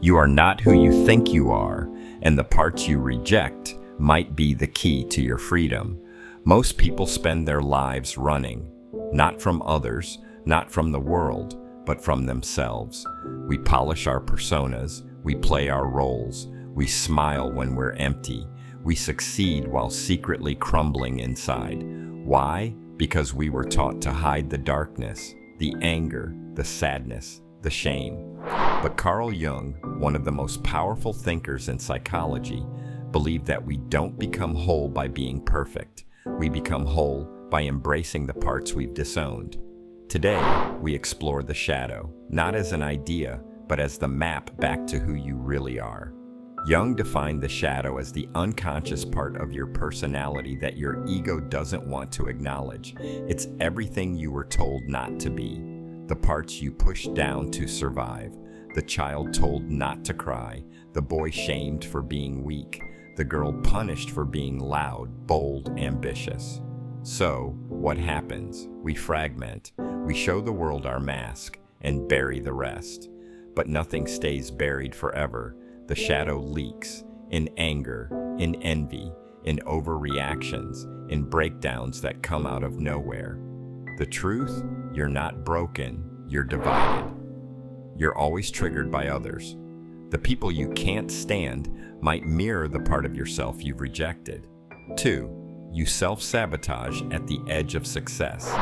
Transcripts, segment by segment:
You are not who you think you are, and the parts you reject might be the key to your freedom. Most people spend their lives running, not from others, not from the world, but from themselves. We polish our personas, we play our roles, we smile when we're empty, we succeed while secretly crumbling inside. Why? Because we were taught to hide the darkness, the anger, the sadness, the shame. But Carl Jung, one of the most powerful thinkers in psychology, believed that we don't become whole by being perfect. We become whole by embracing the parts we've disowned. Today, we explore the shadow, not as an idea, but as the map back to who you really are. Jung defined the shadow as the unconscious part of your personality that your ego doesn't want to acknowledge. It's everything you were told not to be, the parts you pushed down to survive, the child told not to cry, the boy shamed for being weak, the girl punished for being loud, bold, ambitious. So, what happens? We fragment. We show the world our mask and bury the rest. But nothing stays buried forever. The shadow leaks in anger, in envy, in overreactions, in breakdowns that come out of nowhere. The truth? You're not broken, you're divided. You're always triggered by others. The people you can't stand might mirror the part of yourself you've rejected. 2. You self-sabotage at the edge of success.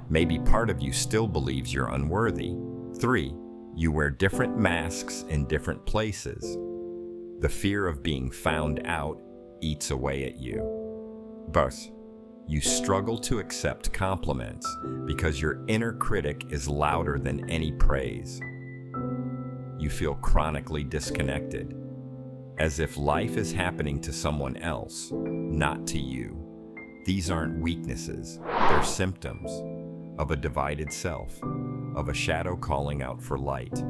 Maybe part of you still believes you're unworthy. 3. You wear different masks in different places. The fear of being found out eats away at you. Thus, you struggle to accept compliments because your inner critic is louder than any praise. You feel chronically disconnected, as if life is happening to someone else, not to you. These aren't weaknesses, they're symptoms of a divided self, of a shadow calling out for light.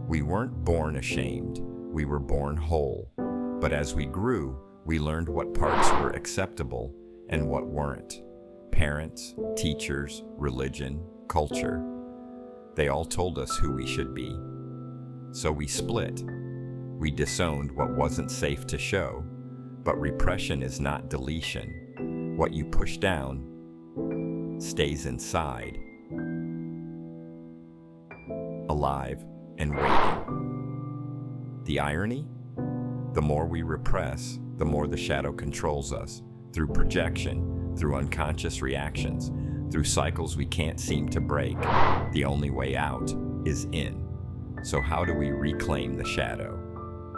We weren't born ashamed, we were born whole. But as we grew, we learned what parts were acceptable and what weren't. Parents, teachers, religion, culture, they all told us who we should be. So we split. We disowned what wasn't safe to show. But repression is not deletion. What you push down stays inside, alive and waiting. The irony? The more we repress, the more the shadow controls us, through projection, through unconscious reactions, through cycles we can't seem to break. The only way out is in. So how do we reclaim the shadow?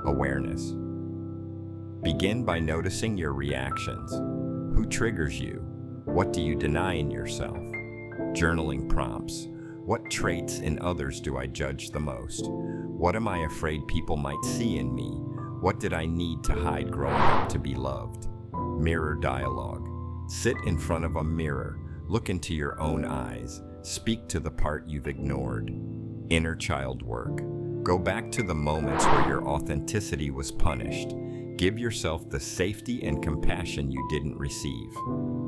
Awareness. Begin by noticing your reactions. Who triggers you? What do you deny in yourself? Journaling prompts. What traits in others do I judge the most? What am I afraid people might see in me? What did I need to hide growing up to be loved? Mirror dialogue. Sit in front of a mirror. Look into your own eyes. Speak to the part you've ignored. Inner child work. Go back to the moments where your authenticity was punished. Give yourself the safety and compassion you didn't receive.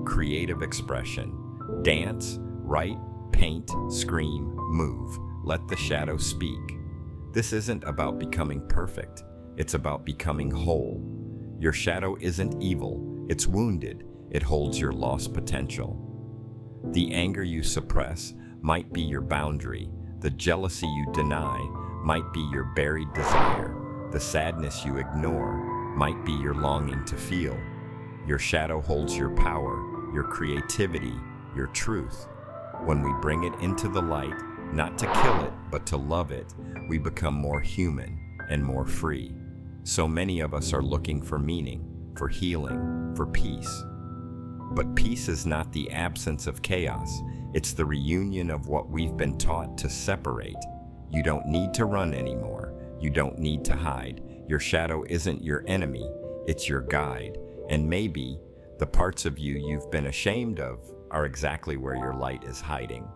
Creative expression. Dance, write, paint, scream, move. Let the shadow speak. This isn't about becoming perfect. It's about becoming whole. Your shadow isn't evil. It's wounded. It holds your lost potential. The anger you suppress might be your boundary. The jealousy you deny might be your buried desire. The sadness you ignore might be your longing to feel. Your shadow holds your power, your creativity, your truth. When we bring it into the light, not to kill it, but to love it, we become more human and more free. So many of us are looking for meaning, for healing, for peace. But peace is not the absence of chaos. It's the reunion of what we've been taught to separate. You don't need to run anymore. You don't need to hide. Your shadow isn't your enemy, it's your guide. And maybe the parts of you you've been ashamed of are exactly where your light is hiding.